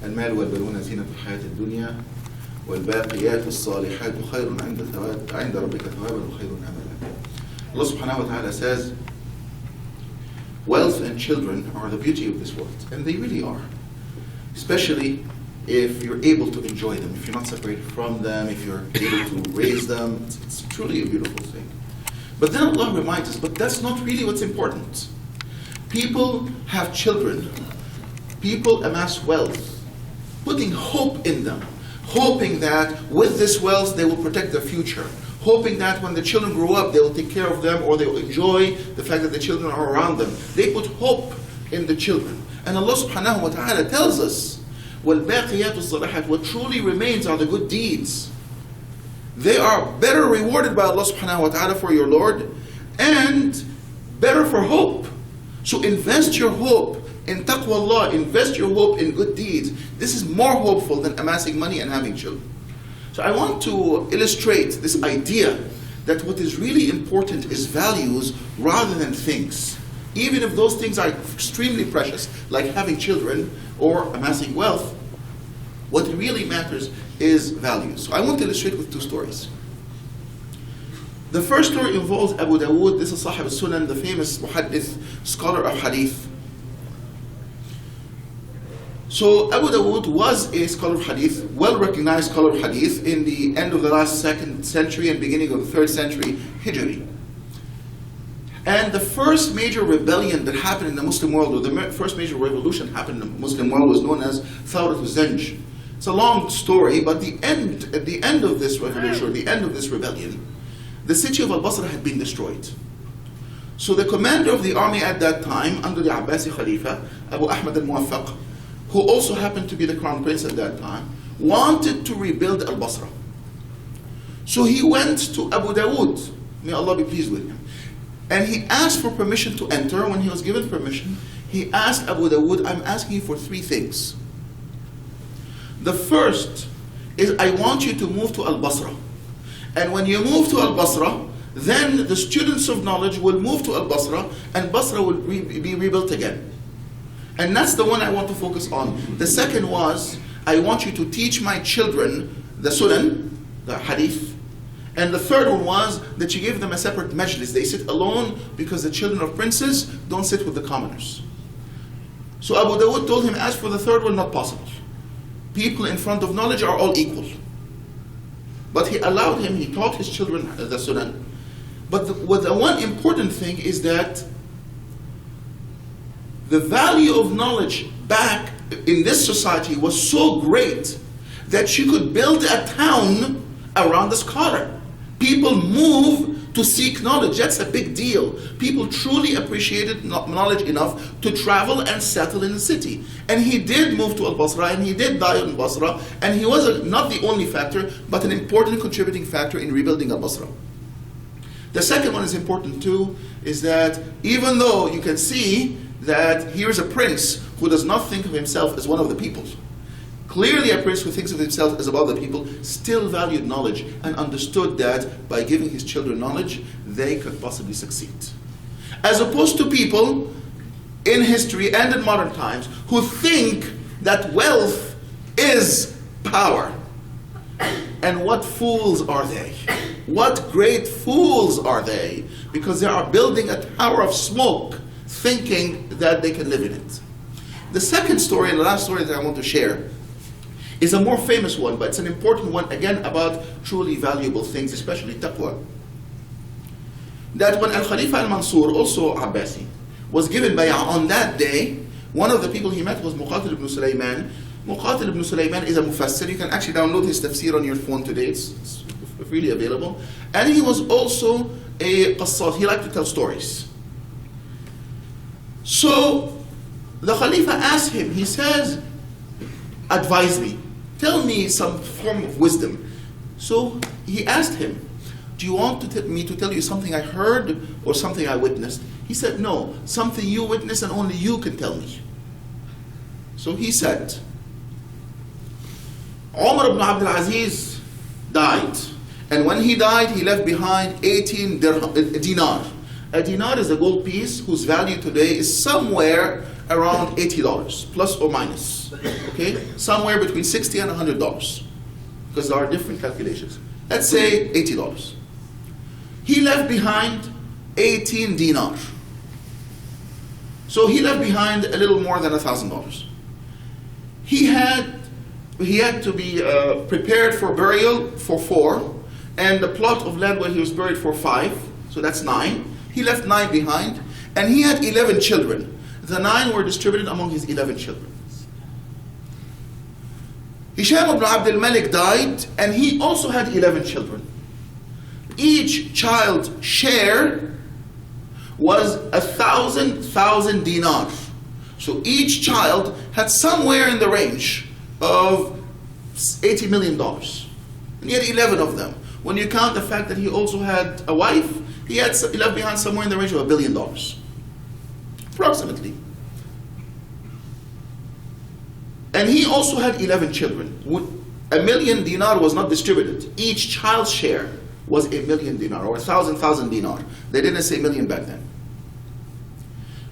المال والبنون زينة الحياة الدنيا والباقيات الصالحات خير عند ربك ثوابا وخير أملا. Allah subhanahu wa ta'ala says, wealth and children are the beauty of this world, and they really are. Especially if you're able to enjoy them, if you're not separated from them, if you're able to raise them, it's truly a beautiful thing. But then Allah reminds us, but that's not really what's important. People have children, people amass wealth, putting hope in them, hoping that with this wealth they will protect their future, hoping that when the children grow up they will take care of them, or they will enjoy the fact that the children are around them. They put hope in the children. And Allah subhanahu wa ta'ala tells us, وَالْبَاقِيَاتُ الصَّالِحَاتُ, what truly remains are the good deeds. They are better rewarded by Allah subhanahu wa ta'ala for your Lord, and better for hope. So invest your hope in taqwa Allah, invest your hope in good deeds. This is more hopeful than amassing money and having children. So I want to illustrate this idea that what is really important is values rather than things. Even if those things are extremely precious, like having children or amassing wealth, what really matters is values. So I want to illustrate with two stories. The first story involves Abu Dawood. This is Sahib al-Sunan, the famous muhaddith, scholar of hadith. So Abu Dawood was a scholar of hadith, well-recognized scholar of hadith in the end of the last 2nd century and beginning of the 3rd century Hijri. And the first major rebellion that happened in the Muslim world, or the first major revolution happened in the Muslim world, was known as Thawrat al-Zanj. It's a long story, but at the end of this revolution, or the end of this rebellion, the city of Al-Basra had been destroyed. So the commander of the army at that time, under the Abbasi Khalifa, Abu Ahmad al-Muwaffaq, who also happened to be the crown prince at that time, wanted to rebuild Al-Basra. So he went to Abu Dawood, may Allah be pleased with him, and he asked for permission to enter. When he was given permission, he asked Abu Dawood, I'm asking you for 3 things. The first is, I want you to move to Al-Basra. And when you move to Al-Basra, then the students of knowledge will move to Al-Basra, and Basra will be rebuilt again. And that's the one I want to focus on. The second was, I want you to teach my children the Sunan, the Hadith. And the third one was that you give them a separate majlis. They sit alone because the children of princes don't sit with the commoners. So Abu Dawood told him, as for the third one, not possible. People in front of knowledge are all equal. But he allowed him, he taught his children the Sunan. But the one important thing is that the value of knowledge back in this society was so great that you could build a town around the scholar. People move to seek knowledge. That's a big deal. People truly appreciated knowledge enough to travel and settle in the city. And he did move to Al-Basra, and he did die in Basra, and he was not the only factor, but an important contributing factor in rebuilding Al-Basra. The second one is important too, is that even though you can see that here's a prince who does not think of himself as one of the people, clearly a prince who thinks of himself as above the people, still valued knowledge and understood that by giving his children knowledge, they could possibly succeed. As opposed to people in history and in modern times who think that wealth is power. And what fools are they? What great fools are they? Because they are building a tower of smoke, thinking that they can live in it. The second story, and the last story that I want to share, is a more famous one, but it's an important one, again, about truly valuable things, especially taqwa. That when Al-Khalifa al-Mansur, also Abbasi, was given bay'ah on that day, one of the people he met was Mokhtar ibn Sulaiman. Mokhtar ibn Sulaiman is a mufassir. You can actually download his tafsir on your phone today. It's freely available. And he was also a qassas. He liked to tell stories. So the Khalifa asked him, he says, advise me. Tell me some form of wisdom. So he asked him, do you want me to tell you something I heard or something I witnessed? He said, no, something you witnessed and only you can tell me. So he said, Umar ibn Abdul Aziz died. And when he died, he left behind 18 dinar. A dinar is a gold piece whose value today is somewhere around $80, plus or minus. Okay? Somewhere between $60 and $100, because there are different calculations. Let's say $80. He left behind 18 dinar. So he left behind a little more than $1,000. He had to be prepared for burial for 4, and the plot of land where he was buried for 5, so that's 9. He left 9 behind, and he had 11 children. The 9 were distributed among his 11 children. Hisham ibn Abd al-Malik died, and he also had 11 children. Each child's share was 1,000 dinars. So each child had somewhere in the range of $80 million. And he had 11 of them. When you count the fact that he also had a wife, he left behind somewhere in the range of $1 billion. Approximately. And he also had 11 children. $1 million dinar was not distributed. Each child's share was $1 million dinar, or 1,000 dinar. They didn't say million back then.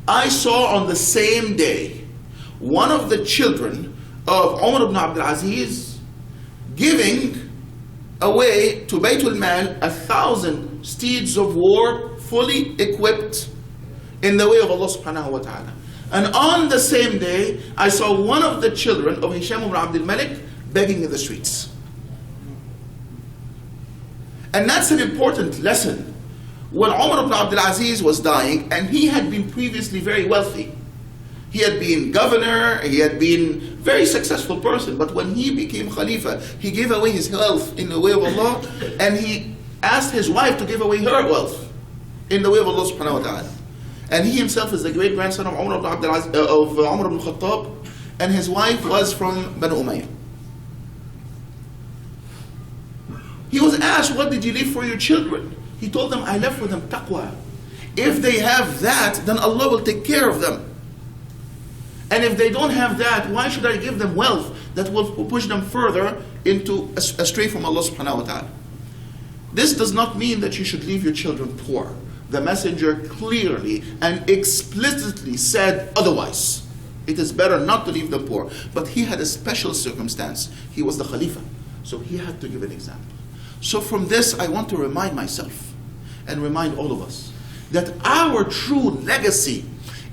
I saw on the same day one of the children of Umar ibn Abdul Aziz giving away to Baytul Mal 1,000 steeds of war fully equipped in the way of Allah subhanahu wa ta'ala. And on the same day, I saw one of the children of Hisham ibn Abd al-Malik begging in the streets. And that's an important lesson. When Umar ibn Abdul Aziz was dying, and he had been previously very wealthy, he had been governor, he had been a very successful person, but when he became Khalifa, he gave away his wealth in the way of Allah, and he asked his wife to give away her wealth in the way of Allah subhanahu wa ta'ala. And he himself is the great grandson of Umar ibn Abdul Aziz, of Umar ibn Khattab, and his wife was from Banu Umayyah. He was asked, what did you leave for your children? He told them, I left for them taqwa. If they have that, then Allah will take care of them. And if they don't have that, why should I give them wealth that will push them further into astray from Allah subhanahu wa ta'ala? This does not mean that you should leave your children poor. The messenger clearly and explicitly said otherwise. It is better not to leave them poor. But he had a special circumstance. He was the Khalifa. So he had to give an example. So from this, I want to remind myself and remind all of us that our true legacy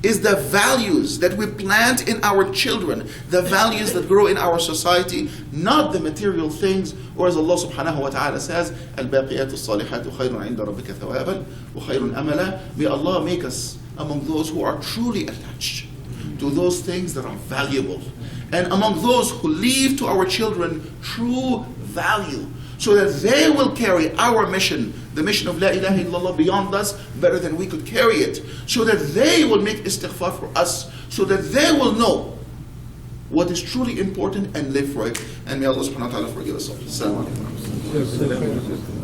is the values that we plant in our children, the values that grow in our society, not the material things, or as Allah subhanahu wa ta'ala says, الْبَاقِيَاتُ الصَّالِحَاتُ خَيْرٌ عِنْدَ رَبِّكَ ثَوَابًا وَخَيْرٌ أَمَلًا. May Allah make us among those who are truly attached to those things that are valuable, and among those who leave to our children true value, so that they will carry our mission, the mission of La ilaha illallah, beyond us better than we could carry it, so that they will make istighfar for us, so that they will know what is truly important and live for it. And may Allah subhanahu wa ta'ala forgive us all. Assalamu alaikum.